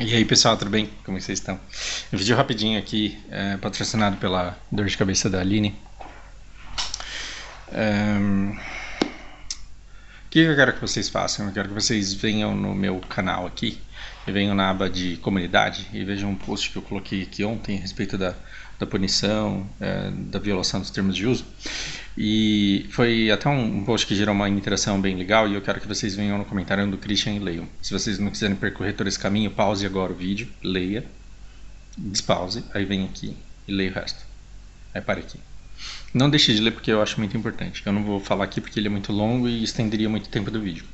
E aí pessoal, tudo bem? Como vocês estão? Um vídeo rapidinho aqui, patrocinado pela dor de cabeça da Aline. O que eu quero que vocês façam? Eu quero que vocês venham no meu canal aqui e venham na aba de comunidade e vejam um post que eu coloquei aqui ontem a respeito da punição, da violação dos termos de uso. E foi até um post que gerou uma interação bem legal e eu quero que vocês venham no comentário do Christian e leiam. Se vocês não quiserem percorrer todo esse caminho, pause agora o vídeo, leia, despause, aí vem aqui e leia o resto. Aí pare aqui. Não deixe de ler porque eu acho muito importante. Eu não vou falar aqui porque ele é muito longo e estenderia muito tempo do vídeo.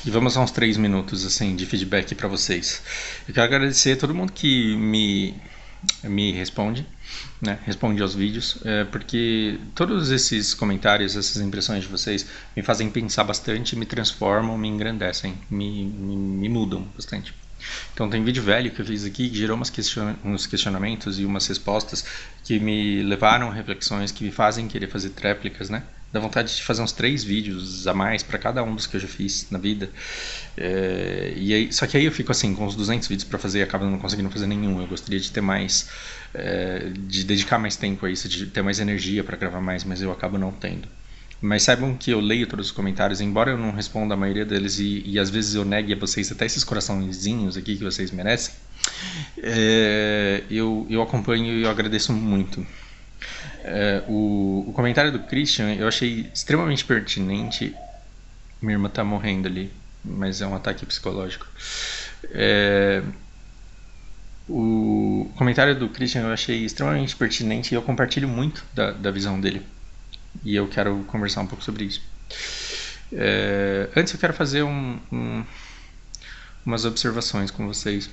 E vamos a uns 3 minutos assim, de feedback para vocês. Eu quero agradecer a todo mundo que me responde, né? Responde aos vídeos, porque todos esses comentários, essas impressões de vocês me fazem pensar bastante, me transformam, me engrandecem, me mudam bastante. Então tem vídeo velho que eu fiz aqui que gerou uns questionamentos e umas respostas que me levaram a reflexões, que me fazem querer fazer tréplicas, né? Dá vontade de fazer uns 3 vídeos a mais para cada um dos que eu já fiz na vida. E aí, só que aí eu fico assim, com uns 200 vídeos para fazer e acabo não conseguindo fazer nenhum. Eu gostaria de ter mais, de dedicar mais tempo a isso, de ter mais energia para gravar mais, mas eu acabo não tendo. Mas saibam que eu leio todos os comentários, embora eu não responda a maioria deles e às vezes eu negue a vocês até esses coraçõezinhos aqui que vocês merecem, eu acompanho e eu agradeço muito. O comentário do Christian eu achei extremamente pertinente. Minha irmã tá morrendo ali, mas é um ataque psicológico. O comentário do Christian eu achei extremamente pertinente e eu compartilho muito da visão dele. E eu quero conversar um pouco sobre isso. Antes eu quero fazer umas observações com vocês.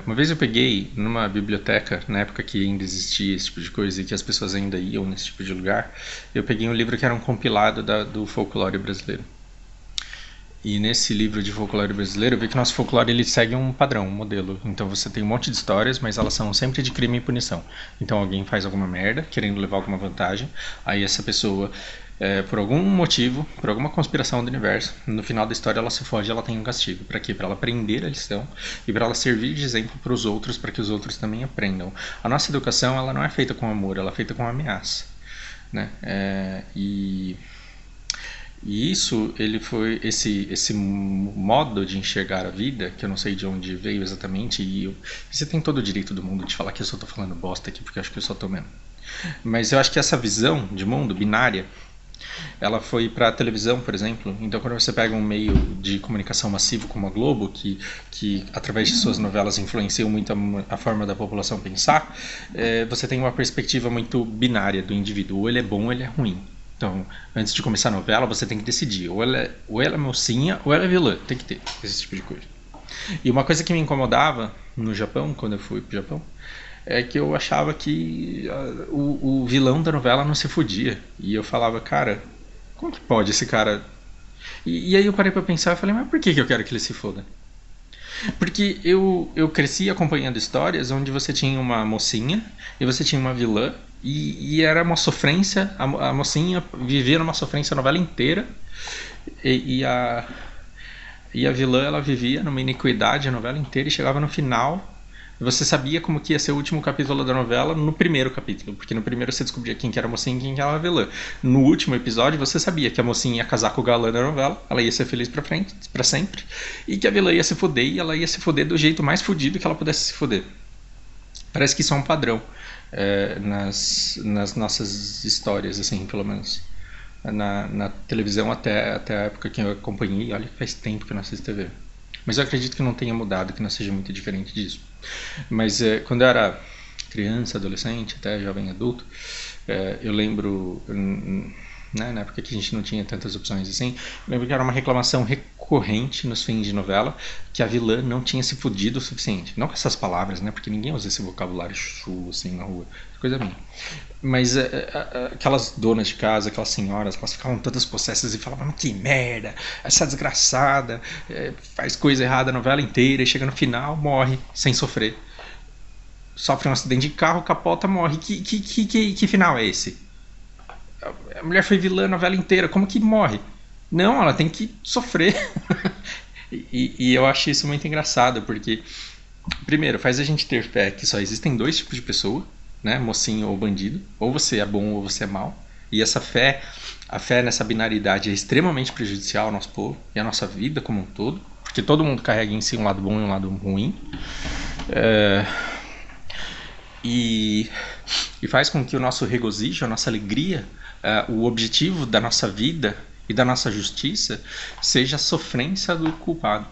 Uma vez eu peguei numa biblioteca, na época que ainda existia esse tipo de coisa e que as pessoas ainda iam nesse tipo de lugar, eu peguei um livro que era um compilado do folclore brasileiro. E nesse livro de folclore brasileiro eu vi que nosso folclore ele segue um padrão, um modelo. Então você tem um monte de histórias, mas elas são sempre de crime e punição. Então alguém faz alguma merda, querendo levar alguma vantagem, aí essa pessoa, por algum motivo, por alguma conspiração do universo, no final da história ela se foge, ela tem um castigo. Para quê? Para ela aprender a lição e para ela servir de exemplo para os outros, para que os outros também aprendam. A nossa educação ela não é feita com amor, ela é feita com ameaça, né? E isso, ele foi esse modo de enxergar a vida, que eu não sei de onde veio exatamente, e você tem todo o direito do mundo de falar que eu só tô falando bosta aqui, porque eu acho que eu só tô mesmo. Mas eu acho que essa visão de mundo binária, ela foi para a televisão, por exemplo. Então, quando você pega um meio de comunicação massivo como a Globo, que através de suas novelas influenciam muito a forma da população pensar, você tem uma perspectiva muito binária do indivíduo. Ou ele é bom ou ele é ruim. Então, antes de começar a novela, você tem que decidir. Ou ela é mocinha ou ela é vilã. Tem que ter esse tipo de coisa. E uma coisa que me incomodava no Japão, quando eu fui pro Japão, é que eu achava que o vilão da novela não se fudia. E eu falava, cara, como que pode esse cara... E aí eu parei pra pensar e falei, mas por que eu quero que ele se foda? Porque eu cresci acompanhando histórias onde você tinha uma mocinha e você tinha uma vilã e era uma sofrência, a mocinha vivia numa sofrência a novela inteira e a vilã ela vivia numa iniquidade a novela inteira e chegava no final e você sabia como que ia ser o último capítulo da novela no primeiro capítulo, porque no primeiro você descobria quem que era a mocinha e quem que era a vilã. No último episódio você sabia que a mocinha ia casar com o galã da novela, ela ia ser feliz pra sempre, e que a vilã ia se foder e ela ia se foder do jeito mais fodido que ela pudesse se foder. Parece que isso é um padrão nas nossas histórias, assim, pelo menos. Na televisão até a época que eu acompanhei, olha que faz tempo que eu não assisto TV. Mas eu acredito que não tenha mudado, que não seja muito diferente disso. Mas quando eu era criança, adolescente, até jovem adulto, eu lembro, né, na época que a gente não tinha tantas opções assim, eu lembro que era uma reclamação recorrente nos fins de novela que a vilã não tinha se fudido o suficiente. Não com essas palavras, né, porque ninguém usa esse vocabulário chulo assim na rua, coisa minha. Mas aquelas donas de casa, aquelas senhoras, elas ficavam todas possessas e falavam, que merda, essa desgraçada faz coisa errada a novela inteira e chega no final, morre sem sofrer. Sofre um acidente de carro, capota, morre. Que final é esse? A mulher foi vilã a novela inteira, como que morre? Não, ela tem que sofrer. E eu acho isso muito engraçado, porque, primeiro, faz a gente ter fé que só existem dois tipos de pessoa, né? Mocinho ou bandido. Ou você é bom ou você é mal. E essa fé, a fé nessa binaridade é extremamente prejudicial ao nosso povo e à nossa vida como um todo. Porque todo mundo carrega em si um lado bom e um lado ruim. E faz com que o nosso regozijo, a nossa alegria, o objetivo da nossa vida e da nossa justiça seja a sofrência do culpado.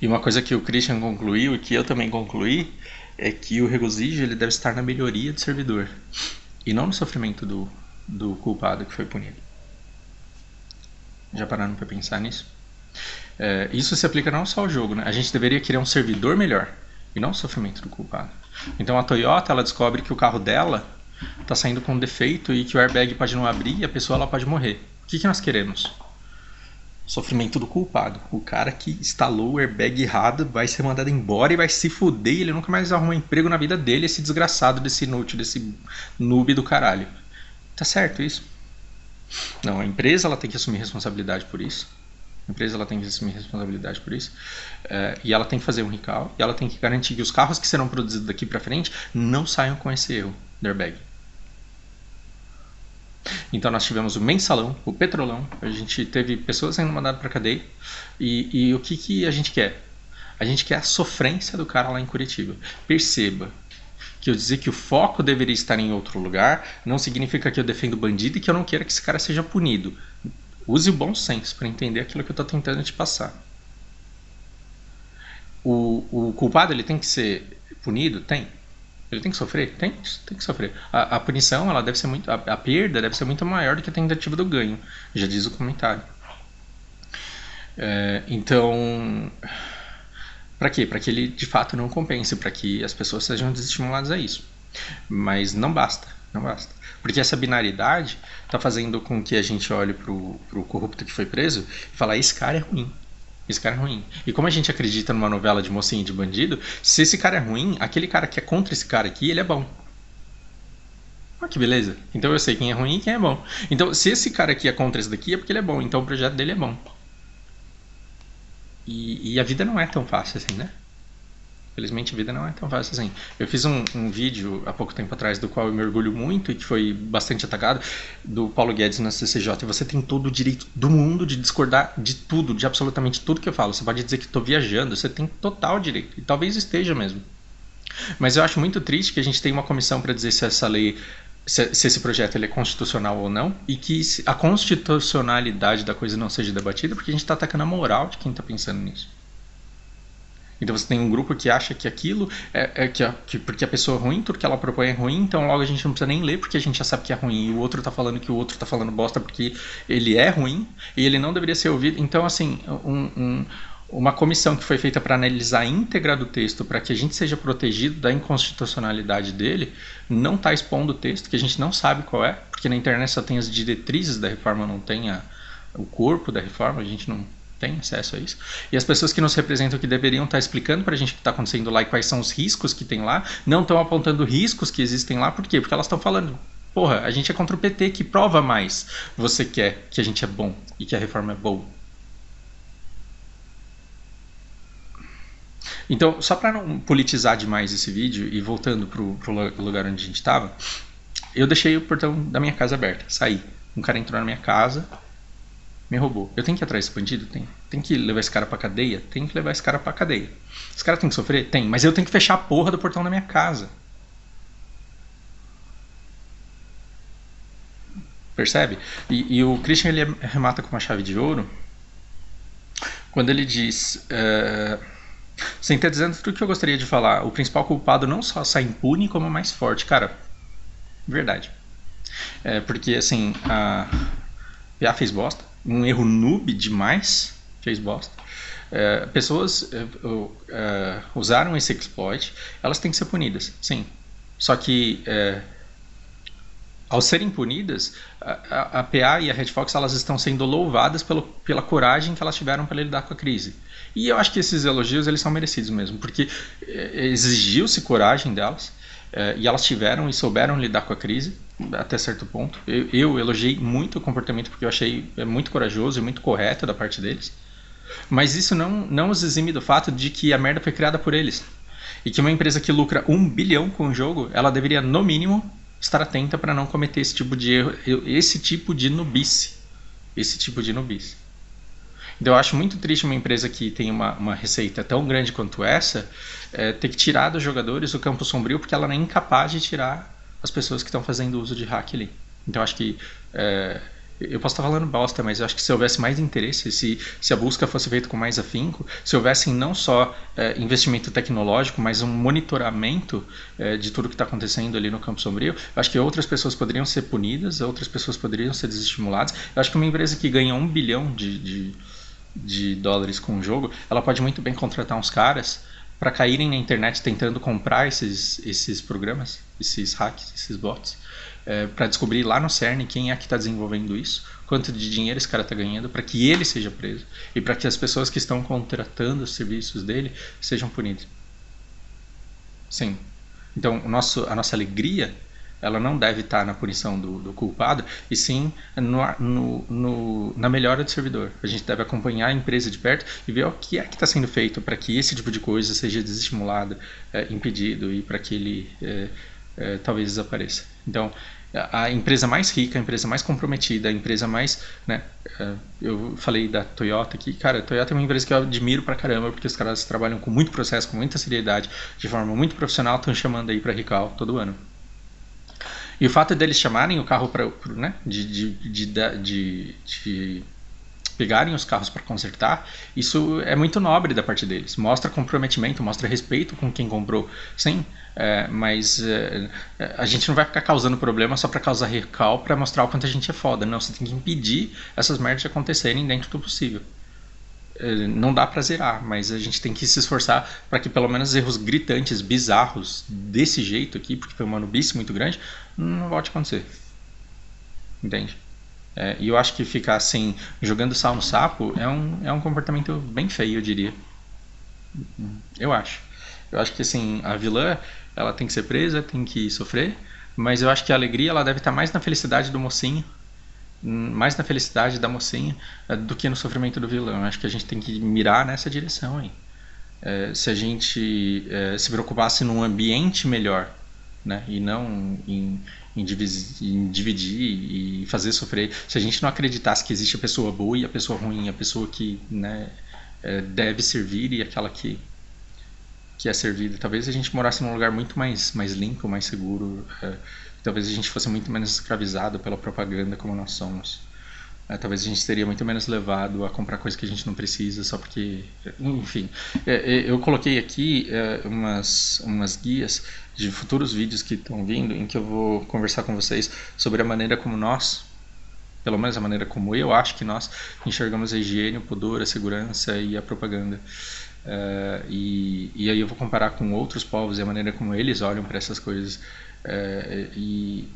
E uma coisa que o Christian concluiu e que eu também concluí é que o regozijo ele deve estar na melhoria do servidor e não no sofrimento do culpado que foi punido. Já pararam para pensar nisso? Isso se aplica não só ao jogo, né? A gente deveria querer um servidor melhor e não o sofrimento do culpado. Então a Toyota ela descobre que o carro dela está saindo com um defeito e que o airbag pode não abrir e a pessoa ela pode morrer. O que nós queremos? Sofrimento do culpado. O cara que instalou o airbag errado vai ser mandado embora e vai se fuder e ele nunca mais arruma emprego na vida dele, esse desgraçado, desse inútil, desse noob do caralho. Tá certo isso? Não, a empresa ela tem que assumir responsabilidade por isso. A empresa ela tem que assumir responsabilidade por isso. E ela tem que fazer um recall. E ela tem que garantir que os carros que serão produzidos daqui pra frente não saiam com esse erro do airbag. Então nós tivemos o mensalão, o petrolão, a gente teve pessoas sendo mandadas para cadeia e o que a gente quer? A gente quer a sofrência do cara lá em Curitiba. Perceba que eu dizer que o foco deveria estar em outro lugar não significa que eu defendo bandido e que eu não queira que esse cara seja punido. Use o bom senso para entender aquilo que eu estou tentando te passar. O culpado ele tem que ser punido? Tem. Ele tem que sofrer? Tem que sofrer. A punição, ela deve ser muito. A perda deve ser muito maior do que a tentativa do ganho. Já diz o comentário. Então. Para quê? Para que ele de fato não compense, para que as pessoas sejam desestimuladas a isso. Mas não basta. Não basta. Porque essa binaridade está fazendo com que a gente olhe pro corrupto que foi preso e fale: esse cara é ruim. Esse cara é ruim. E como a gente acredita numa novela de mocinho e de bandido, se esse cara é ruim, aquele cara que é contra esse cara aqui, ele é bom. Ah, que beleza. Então eu sei quem é ruim e quem é bom. Então, se esse cara aqui é contra esse daqui, é porque ele é bom. Então o projeto dele é bom. E a vida não é tão fácil assim, né? Felizmente a vida não é tão fácil assim. Eu fiz um vídeo há pouco tempo atrás do qual eu me orgulho muito e que foi bastante atacado, do Paulo Guedes na CCJ. E você tem todo o direito do mundo de discordar de tudo, de absolutamente tudo que eu falo. Você pode dizer que estou viajando, você tem total direito. E talvez esteja mesmo. Mas eu acho muito triste que a gente tenha uma comissão para dizer se essa lei, se esse projeto ele é constitucional ou não, e que a constitucionalidade da coisa não seja debatida, porque a gente está atacando a moral de quem está pensando nisso. Então você tem um grupo que acha que aquilo que porque a pessoa é ruim, tudo que ela propõe é ruim, então logo a gente não precisa nem ler porque a gente já sabe que é ruim. E o outro tá falando que o outro tá falando bosta porque ele é ruim e ele não deveria ser ouvido. Então, assim, uma comissão que foi feita para analisar a íntegra do texto para que a gente seja protegido da inconstitucionalidade dele, não está expondo o texto, que a gente não sabe qual é, porque na internet só tem as diretrizes da reforma, não tem o corpo da reforma, a gente não tem acesso a isso. E as pessoas que nos representam, que deveriam estar explicando pra gente o que está acontecendo lá e quais são os riscos que tem lá, não estão apontando riscos que existem lá. Por quê? Porque elas estão falando: porra, a gente é contra o PT, que prova mais você quer que a gente é bom e que a reforma é boa. Então, só para não politizar demais esse vídeo e voltando pro lugar onde a gente estava, eu deixei o portão da minha casa aberto, saí. Um cara entrou na minha casa, me roubou. Eu tenho que ir atrás desse bandido? Tem que levar esse cara pra cadeia? Tem que levar esse cara pra cadeia. Esse cara tem que sofrer? Tem. Mas eu tenho que fechar a porra do portão da minha casa. Percebe? E o Christian ele remata com uma chave de ouro quando ele diz: você está dizendo tudo o que eu gostaria de falar. O principal culpado não só sai impune, como mais forte. Cara, verdade. Porque assim, a PA fez bosta. Um erro noob demais, fez bosta. Pessoas usaram esse exploit, elas têm que ser punidas, sim. Só que ao serem punidas, a PA e a Red Fox elas estão sendo louvadas pela coragem que elas tiveram para lidar com a crise. E eu acho que esses elogios eles são merecidos mesmo, porque exigiu-se coragem delas. E elas tiveram e souberam lidar com a crise até certo ponto. Eu elogiei muito o comportamento porque eu achei muito corajoso e muito correto da parte deles. Mas isso não os exime do fato de que a merda foi criada por eles. E que uma empresa que lucra 1 bilhão com o jogo, ela deveria, no mínimo, estar atenta para não cometer esse tipo de erro, esse tipo de nubice. Esse tipo de nubice. Então eu acho muito triste uma empresa que tem uma receita tão grande quanto essa ter que tirar dos jogadores o campo sombrio porque ela não é incapaz de tirar as pessoas que estão fazendo uso de hack ali. Então eu acho que eu posso estar falando bosta, mas eu acho que se houvesse mais interesse, se a busca fosse feita com mais afinco, se houvesse não só investimento tecnológico, mas um monitoramento de tudo que está acontecendo ali no campo sombrio, eu acho que outras pessoas poderiam ser punidas, outras pessoas poderiam ser desestimuladas. Eu acho que uma empresa que ganha 1 bilhão de dólares com o jogo, ela pode muito bem contratar uns caras para caírem na internet tentando comprar esses programas, esses hacks, esses bots, para descobrir lá no CERN quem é que está desenvolvendo isso, quanto de dinheiro esse cara está ganhando, para que ele seja preso e para que as pessoas que estão contratando os serviços dele sejam punidas. Sim. Então, a nossa alegria, ela não deve estar na punição do culpado, e sim na melhora do servidor. A gente deve acompanhar a empresa de perto e ver o que é que está sendo feito para que esse tipo de coisa seja desestimulado, impedido e para que ele talvez desapareça. Então, a empresa mais rica, a empresa mais comprometida, a empresa mais... Né, eu falei da Toyota aqui. Cara, a Toyota é uma empresa que eu admiro pra caramba, porque os caras trabalham com muito processo, com muita seriedade, de forma muito profissional, estão chamando aí pra recall todo ano. E o fato deles chamarem o carro para, né, de pegarem os carros para consertar, isso é muito nobre da parte deles. Mostra comprometimento, mostra respeito com quem comprou. Sim, mas a gente não vai ficar causando problema só para causar recall, para mostrar o quanto a gente é foda. Não, você tem que impedir essas merdas de acontecerem dentro do possível. Não dá pra zerar, mas a gente tem que se esforçar para que pelo menos erros gritantes, bizarros, desse jeito aqui, porque foi uma nubice muito grande, não volte a acontecer. Entende? E eu acho que ficar assim, jogando sal no sapo, é um comportamento bem feio, eu diria. Eu acho. Eu acho que assim, a vilã, ela tem que ser presa, tem que sofrer, mas eu acho que a alegria, ela deve estar mais na felicidade do mocinho, mais na felicidade da mocinha, do que no sofrimento do vilão. Eu acho que a gente tem que mirar nessa direção aí. Se a gente se preocupasse num ambiente melhor, né, e não em dividir e fazer sofrer, se a gente não acreditasse que existe a pessoa boa e a pessoa ruim, a pessoa que, né, deve servir e aquela que é servida, talvez a gente morasse num lugar muito mais limpo, mais seguro, talvez a gente fosse muito menos escravizado pela propaganda como nós somos. Talvez a gente seria muito menos levado a comprar coisas que a gente não precisa só porque... Enfim, eu coloquei aqui umas guias de futuros vídeos que estão vindo, em que eu vou conversar com vocês sobre a maneira como nós, pelo menos a maneira como eu acho que nós enxergamos a higiene, o pudor, a segurança e a propaganda. E aí eu vou comparar com outros povos e a maneira como eles olham para essas coisas. E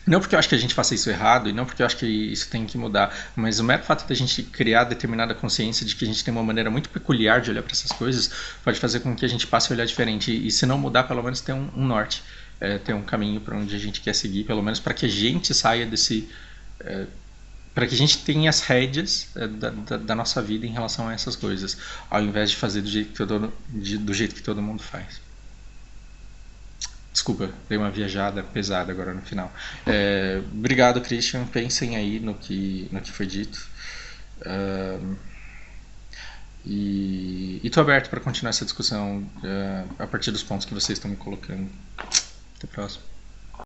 não porque eu acho que a gente faça isso errado e não porque eu acho que isso tem que mudar, mas o mero fato de a gente criar determinada consciência de que a gente tem uma maneira muito peculiar de olhar para essas coisas pode fazer com que a gente passe a olhar diferente. E se não mudar, pelo menos ter um norte, ter um caminho para onde a gente quer seguir, pelo menos para que a gente saia desse... para que a gente tenha as rédeas da nossa vida em relação a essas coisas, ao invés de fazer do jeito que todo mundo faz. Desculpa, dei uma viajada pesada agora no final. Obrigado, Christian. Pensem aí no que foi dito. E estou aberto para continuar essa discussão a partir dos pontos que vocês estão me colocando. Até a próxima.